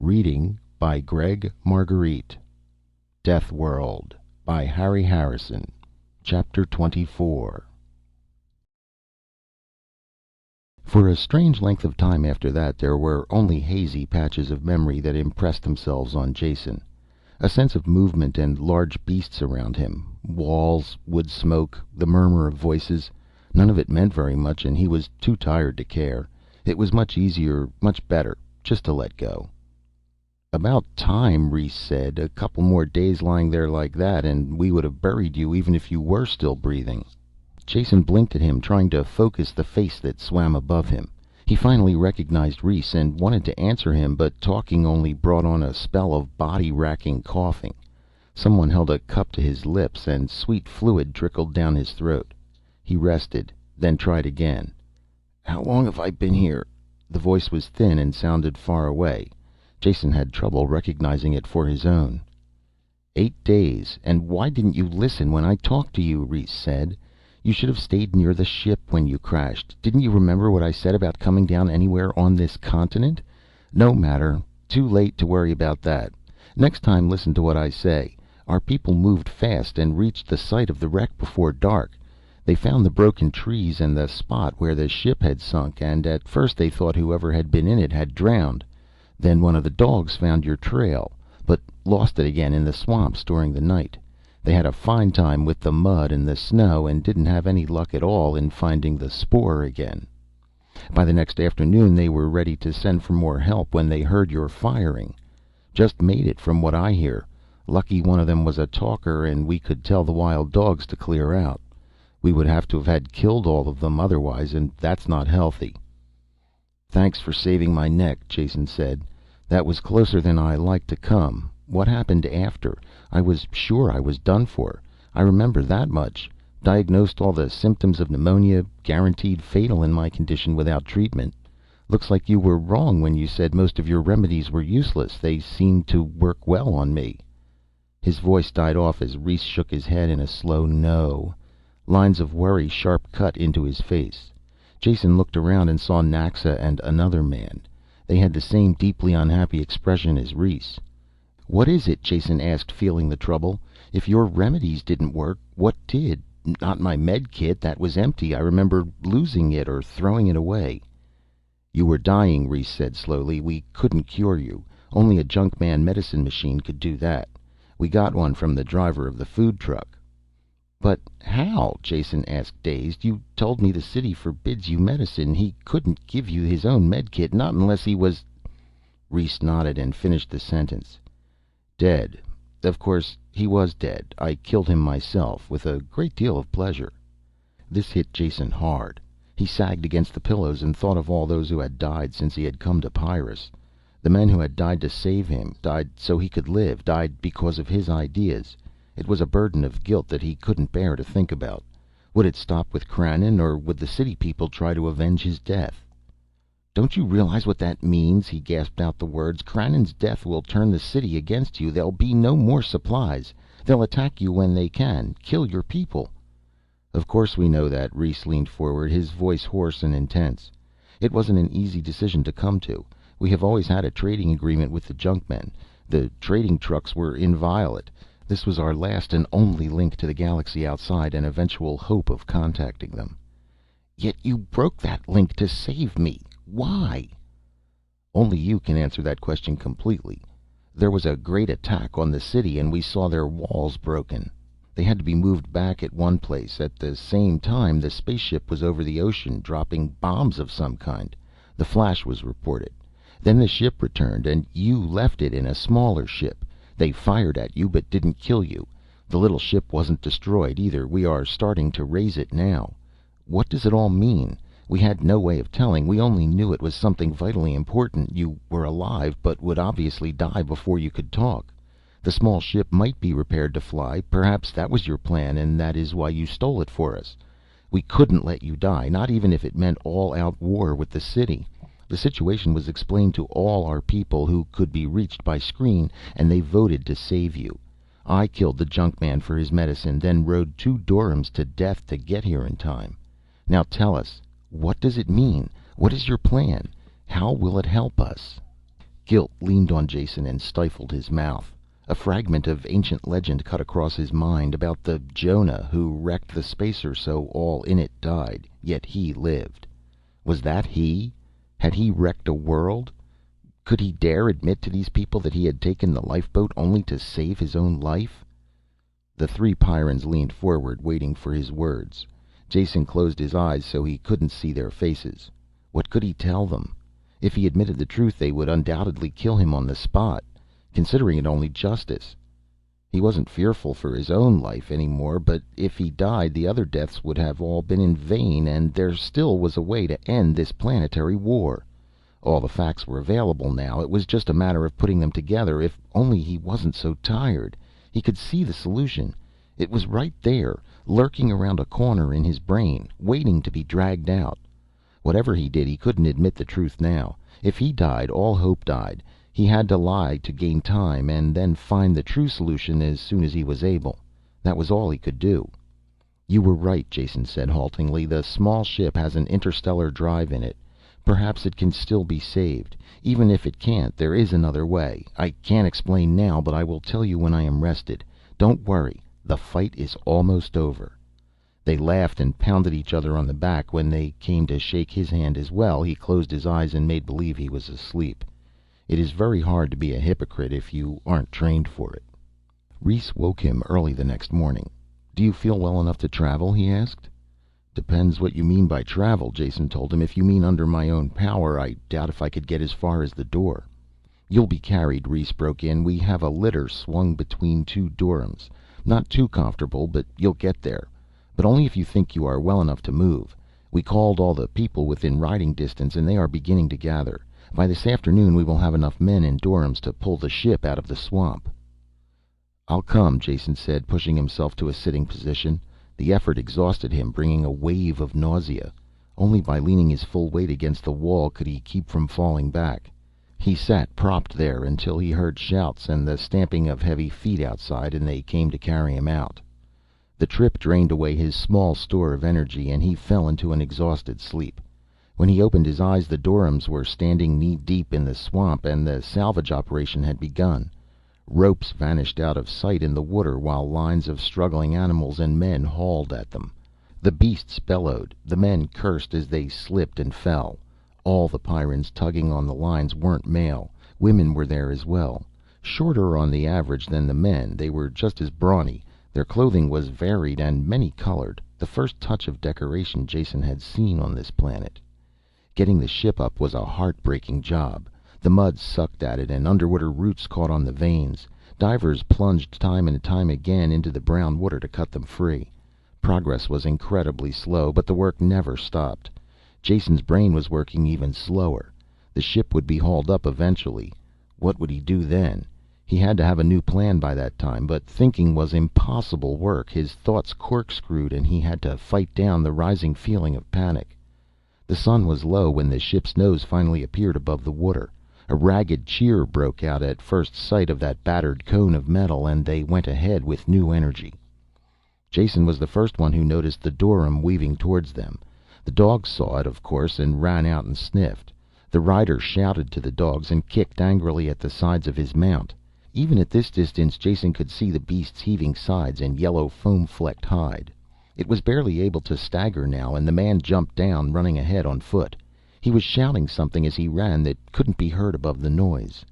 Reading by Gregg Margarite. Deathworld by Harry Harrison. Chapter 24. For a strange length of time after that, there were only hazy patches of memory that impressed themselves on Jason. A sense of movement and large beasts around him. Walls, wood smoke, the murmur of voices. None of it meant very much, and he was too tired to care. It was much easier, much better, just to let go. "About time," Reese said. "A couple more days lying there like that, and we would have buried you even if you were still breathing." Jason blinked at him, trying to focus the face that swam above him. He finally recognized Reese and wanted to answer him, but talking only brought on a spell of body-racking coughing. Someone held a cup to his lips, and sweet fluid trickled down his throat. He rested, then tried again. "How long have I been here?" The voice was thin and sounded far away. Jason had trouble recognizing it for his own. "8 days. And why didn't you listen when I talked to you?" Reese said. "You should have stayed near the ship when you crashed. Didn't you remember what I said about coming down anywhere on this continent? No matter. Too late to worry about that. Next time listen to what I say. Our people moved fast and reached the site of the wreck before dark. They found the broken trees and the spot where the ship had sunk, and at first they thought whoever had been in it had drowned. Then one of the dogs found your trail, but lost it again in the swamps during the night. They had a fine time with the mud and the snow, and didn't have any luck at all in finding the spoor again. By the next afternoon they were ready to send for more help when they heard your firing. Just made it from what I hear. Lucky one of them was a talker and we could tell the wild dogs to clear out. We would have to have had killed all of them otherwise, and that's not healthy." "Thanks for saving my neck," Jason said. "That was closer than I like to come. What happened after? I was sure I was done for. I remember that much. Diagnosed all the symptoms of pneumonia, guaranteed fatal in my condition without treatment. Looks like you were wrong when you said most of your remedies were useless. They seemed to work well on me." His voice died off as Reese shook his head in a slow no. Lines of worry sharp cut into his face. Jason looked around and saw Naxa and another man. They had the same deeply unhappy expression as Reese. "What is it?" Jason asked, feeling the trouble. "If your remedies didn't work, what did? Not my med kit. That was empty. I remember losing it or throwing it away." "You were dying," Reese said slowly. "We couldn't cure you. Only a Junkman medicine machine could do that. We got one from the driver of the food truck." "But how?" Jason asked, dazed. "You told me the city forbids you medicine. He couldn't give you his own medikit, not unless he was—" Reese nodded and finished the sentence. "Dead. Of course, he was dead. I killed him myself, with a great deal of pleasure." This hit Jason hard. He sagged against the pillows and thought of all those who had died since he had come to Pyrrus. The men who had died to save him, died so he could live, died because of his ideas. It was a burden of guilt that he couldn't bear to think about. Would it stop with Krannon, or would the city people try to avenge his death? "Don't you realize what that means?" He gasped out the words. "Krannon's death will turn the city against you. There'll be no more supplies. They'll attack you when they can, kill your people." "Of course we know that." Reese leaned forward, his voice hoarse and intense. "It wasn't an easy decision to come to. We have always had a trading agreement with the Junkmen. The trading trucks were inviolate. This was our last and only link to the galaxy outside, an eventual hope of contacting them." "Yet you broke that link to save me. Why?" "Only you can answer that question completely. There was a great attack on the city and we saw their walls broken. They had to be moved back at one place. At the same time, the spaceship was over the ocean, dropping bombs of some kind. The flash was reported. Then the ship returned and you left it in a smaller ship. They fired at you but didn't kill you. The little ship wasn't destroyed either. We are starting to raise it now. What does it all mean? We had no way of telling. We only knew it was something vitally important. You were alive, but would obviously die before you could talk. The small ship might be repaired to fly. Perhaps that was your plan, and that is why you stole it for us. We couldn't let you die, not even if it meant all-out war with the city. The situation was explained to all our people who could be reached by screen, and they voted to save you. I killed the Junkman for his medicine, then rode 2 Durhams to death to get here in time. Now tell us, what does it mean? What is your plan? How will it help us?" Guilt leaned on Jason and stifled his mouth. A fragment of ancient legend cut across his mind, about the Jonah who wrecked the spacer so all in it died, yet he lived. Was that he? Had he wrecked a world? Could he dare admit to these people that he had taken the lifeboat only to save his own life? The three Pyrrans leaned forward, waiting for his words. Jason closed his eyes so he couldn't see their faces. What could he tell them? If he admitted the truth, they would undoubtedly kill him on the spot, considering it only justice. He wasn't fearful for his own life any more, but if he died, the other deaths would have all been in vain, and there still was a way to end this planetary war. All the facts were available now. It was just a matter of putting them together. If only he wasn't so tired. He could see the solution. It was right there, lurking around a corner in his brain, waiting to be dragged out. Whatever he did, he couldn't admit the truth now. If he died, all hope died. He had to lie to gain time, and then find the true solution as soon as he was able. That was all he could do. "You were right," Jason said haltingly. "The small ship has an interstellar drive in it. Perhaps it can still be saved. Even if it can't, there is another way. I can't explain now, but I will tell you when I am rested. Don't worry, the fight is almost over." They laughed and pounded each other on the back. When they came to shake his hand as well, he closed his eyes and made believe he was asleep. It is very hard to be a hypocrite if you aren't trained for it. Rhys woke him early the next morning. "Do you feel well enough to travel?" he asked. "Depends what you mean by travel," Jason told him. "If you mean under my own power, I doubt if I could get as far as the door." "You'll be carried," Rhys broke in. "We have a litter swung between two dorms. Not too comfortable, but you'll get there. But only if you think you are well enough to move. We called all the people within riding distance, and they are beginning to gather. By this afternoon we will have enough men in dorms to pull the ship out of the swamp." "I'll come," Jason said, pushing himself to a sitting position. The effort exhausted him, bringing a wave of nausea. Only by leaning his full weight against the wall could he keep from falling back. He sat propped there until he heard shouts and the stamping of heavy feet outside, and they came to carry him out. The trip drained away his small store of energy, and he fell into an exhausted sleep. When he opened his eyes, the dorms were standing knee-deep in the swamp, and the salvage operation had begun. Ropes vanished out of sight in the water, while lines of struggling animals and men hauled at them. The beasts bellowed, the men cursed as they slipped and fell. All the Pyrrans tugging on the lines weren't male. Women were there as well. Shorter on the average than the men, they were just as brawny. Their clothing was varied and many-colored, the first touch of decoration Jason had seen on this planet. Getting the ship up was a heartbreaking job. The mud sucked at it and underwater roots caught on the vanes. Divers plunged time and time again into the brown water to cut them free. Progress was incredibly slow, but the work never stopped. Jason's brain was working even slower. The ship would be hauled up eventually. What would he do then? He had to have a new plan by that time, but thinking was impossible work. His thoughts corkscrewed, and he had to fight down the rising feeling of panic. The sun was low when the ship's nose finally appeared above the water. A ragged cheer broke out at first sight of that battered cone of metal, and they went ahead with new energy. Jason was the first one who noticed the dorm weaving towards them. The dogs saw it, of course, and ran out and sniffed. The rider shouted to the dogs and kicked angrily at the sides of his mount. Even at this distance, Jason could see the beast's heaving sides and yellow foam-flecked hide. It was barely able to stagger now, and the man jumped down, running ahead on foot. He was shouting something as he ran that couldn't be heard above the noise.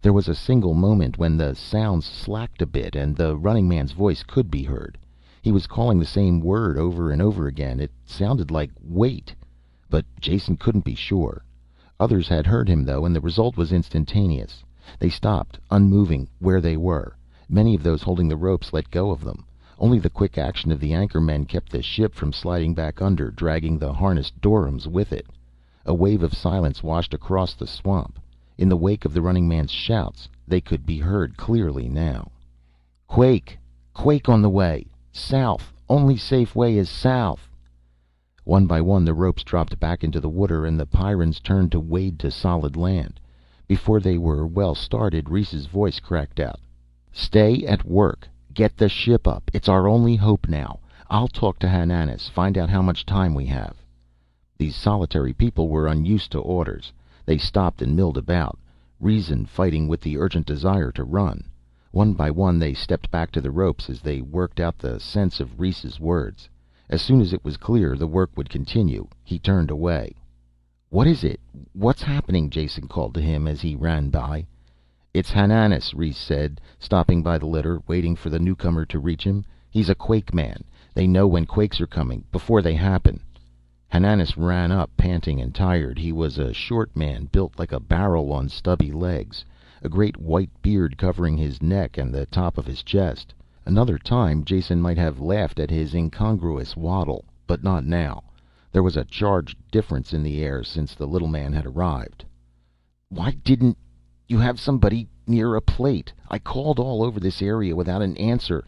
There was a single moment when the sounds slacked a bit and the running man's voice could be heard. He was calling the same word over and over again. It sounded like wait, but Jason couldn't be sure. Others had heard him though, and the result was instantaneous. They stopped, unmoving where they were. Many of those holding the ropes let go of them. Only the quick action of the anchor men kept the ship from sliding back under, dragging the harnessed dorms with it. A wave of silence washed across the swamp. In the wake of the running man's shouts, they could be heard clearly now. "Quake! Quake on the way! South! Only safe way is south!" One by one the ropes dropped back into the water, and the Pyrrans turned to wade to solid land. Before they were well started, Rhys's voice cracked out. "Stay at work! Get the ship up! It's our only hope now! I'll talk to Hananis, find out how much time we have." These solitary people were unused to orders. They stopped and milled about. reason fighting with the urgent desire to run. One by one they stepped back to the ropes as they worked out the sense of Reese's words. As soon as it was clear the work would continue, he turned away. "What is it? What's happening?" Jason called to him as he ran by. "It's Hananas," Reese said, stopping by the litter, waiting for the newcomer to reach him. "He's a quake man. They know when quakes are coming, before they happen." Hananas ran up, panting and tired. He was a short man, built like a barrel on stubby legs, a great white beard covering his neck and the top of his chest. Another time Jason might have laughed at his incongruous waddle, but not now. There was a charged difference in the air since the little man had arrived. "Why didn't you have somebody near a plate? I called all over this area without an answer.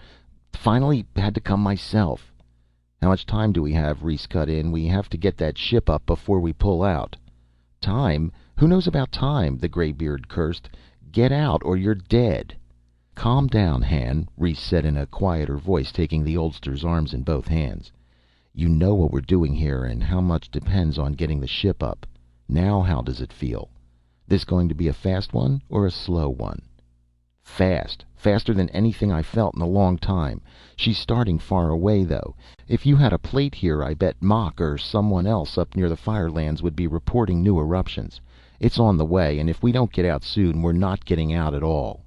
Finally had to come myself." "How much time do we have?" Reese cut in. "We have to get that ship up before we pull out." "Time? Who knows about time?" the graybeard cursed. "Get out or you're dead." "Calm down, Han," Reese said in a quieter voice, taking the oldster's arms in both hands. "You know what we're doing here and how much depends on getting the ship up. Now how does it feel? This going to be a fast one or a slow one?" "Fast. Faster than anything I felt in a long time. She's starting far away, though. If you had a plate here, I bet Mach or someone else up near the Firelands would be reporting new eruptions. It's on the way, and if we don't get out soon, we're not getting out at all."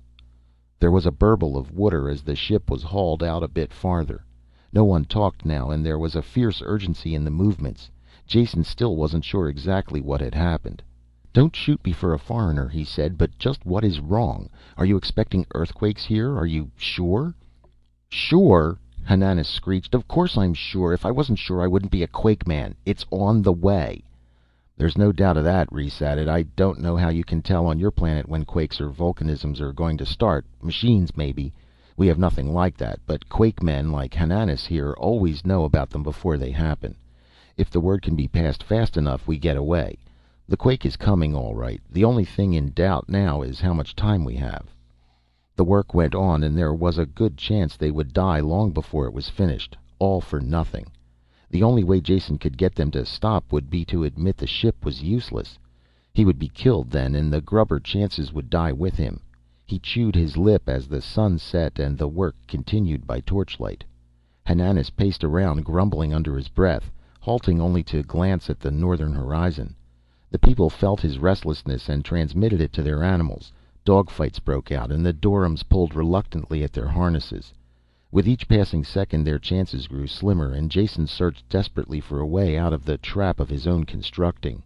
There was a burble of water as the ship was hauled out a bit farther. No one talked now, and there was a fierce urgency in the movements. Jason still wasn't sure exactly what had happened. "Don't shoot me for a foreigner," he said, "but just what is wrong? Are you expecting earthquakes here? Are you sure?" "Sure?" Hananas screeched. "Of course I'm sure. If I wasn't sure I wouldn't be a quake man. It's on the way." "There's no doubt of that," Reese added. "I don't know how you can tell on your planet when quakes or volcanisms are going to start. Machines, maybe. We have nothing like that, but quake men like Hananas here always know about them before they happen. If the word can be passed fast enough, we get away. The quake is coming, all right. The only thing in doubt now is how much time we have." The work went on, and there was a good chance they would die long before it was finished. All for nothing. The only way Jason could get them to stop would be to admit the ship was useless. He would be killed then, and the grubber chances would die with him. He chewed his lip as the sun set and the work continued by torchlight. Hananas paced around, grumbling under his breath, halting only to glance at the northern horizon. The people felt his restlessness and transmitted it to their animals. Dogfights broke out, and the dorums pulled reluctantly at their harnesses. With each passing second their chances grew slimmer, and Jason searched desperately for a way out of the trap of his own constructing.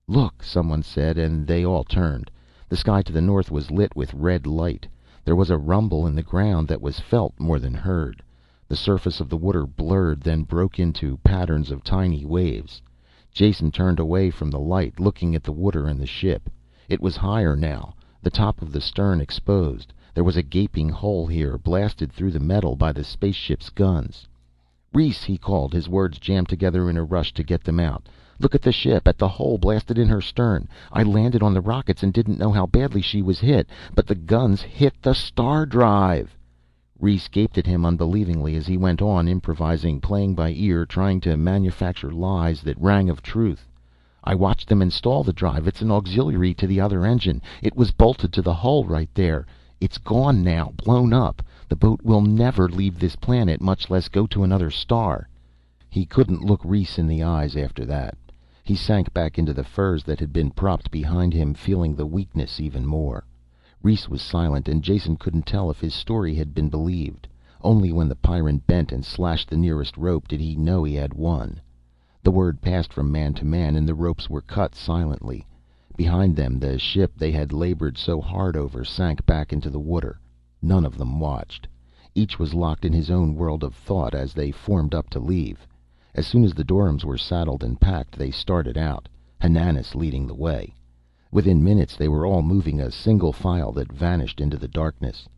"Look," someone said, and they all turned. The sky to the north was lit with red light. There was a rumble in the ground that was felt more than heard. The surface of the water blurred, then broke into patterns of tiny waves. Jason turned away from the light, looking at the water and the ship. It was higher now, the top of the stern exposed. There was a gaping hole here, blasted through the metal by the spaceship's guns. "Reese," he called, his words jammed together in a rush to get them out. "Look at the ship, at the hole blasted in her stern. I landed on the rockets and didn't know how badly she was hit, but the guns hit the star drive." Reese gaped at him unbelievingly as he went on, improvising, playing by ear, trying to manufacture lies that rang of truth. "I watched them install the drive. It's an auxiliary to the other engine. It was bolted to the hull right there. It's gone now, blown up. The boat will never leave this planet, much less go to another star." He couldn't look Reese in the eyes after that. He sank back into the furs that had been propped behind him, feeling the weakness even more. Reese was silent, and Jason couldn't tell if his story had been believed. Only when the Pyrran bent and slashed the nearest rope did he know he had won. The word passed from man to man, and the ropes were cut silently. Behind them, the ship they had labored so hard over sank back into the water. None of them watched. Each was locked in his own world of thought as they formed up to leave. As soon as the dorums were saddled and packed, they started out, Hananas leading the way. Within minutes they were all moving a single file that vanished into the darkness.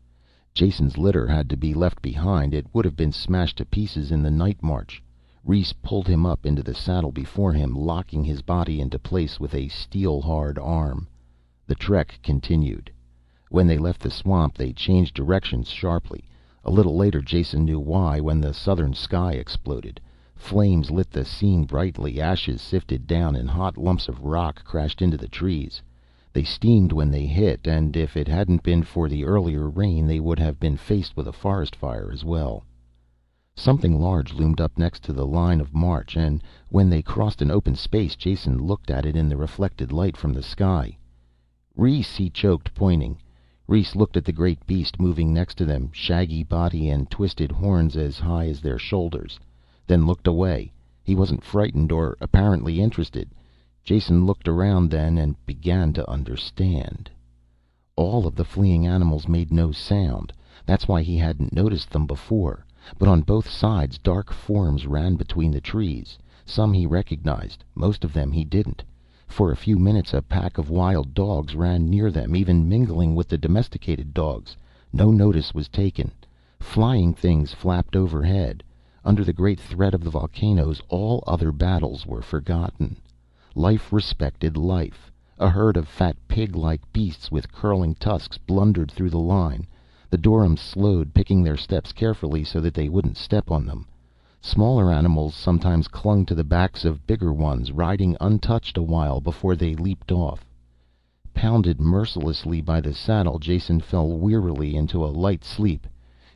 Jason's litter had to be left behind. It would have been smashed to pieces in the night march. Reese pulled him up into the saddle before him, locking his body into place with a steel-hard arm. The trek continued. When they left the swamp, they changed directions sharply. A little later Jason knew why, when the southern sky exploded. Flames lit the scene brightly, ashes sifted down, and hot lumps of rock crashed into the trees. They steamed when they hit, and if it hadn't been for the earlier rain they would have been faced with a forest fire as well. Something large loomed up next to the line of march, and when they crossed an open space Jason looked at it in the reflected light from the sky. "Reese," he choked, pointing. Reese looked at the great beast moving next to them, shaggy body and twisted horns as high as their shoulders, then looked away. He wasn't frightened or apparently interested. Jason looked around then and began to understand. All of the fleeing animals made no sound. That's why he hadn't noticed them before. But on both sides dark forms ran between the trees. Some he recognized, most of them he didn't. For a few minutes a pack of wild dogs ran near them, even mingling with the domesticated dogs. No notice was taken. Flying things flapped overhead. Under the great threat of the volcanoes all other battles were forgotten. Life respected life. A herd of fat pig-like beasts with curling tusks blundered through the line. The Durhams slowed, picking their steps carefully so that they wouldn't step on them. Smaller animals sometimes clung to the backs of bigger ones, riding untouched a while before they leaped off. Pounded mercilessly by the saddle, Jason fell wearily into a light sleep.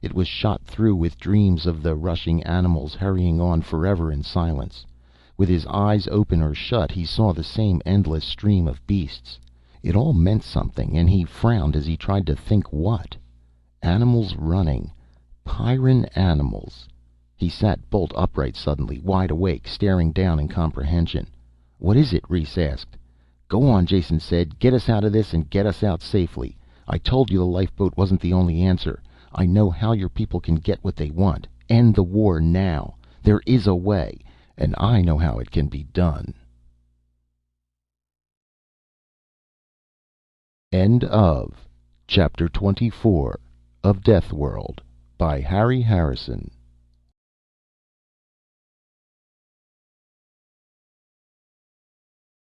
It was shot through with dreams of the rushing animals hurrying on forever in silence. With his eyes open or shut he saw the same endless stream of beasts. It all meant something, and he frowned as he tried to think what. Animals running. Pyrran animals. He sat bolt upright suddenly, wide awake, staring down in comprehension. "What is it?" Reese asked. "Go on," Jason said. "Get us out of this and get us out safely. I told you the lifeboat wasn't the only answer. I know how your people can get what they want. End the war now. There is a way. And I know how it can be done." End of Chapter 24 of Deathworld by Harry Harrison.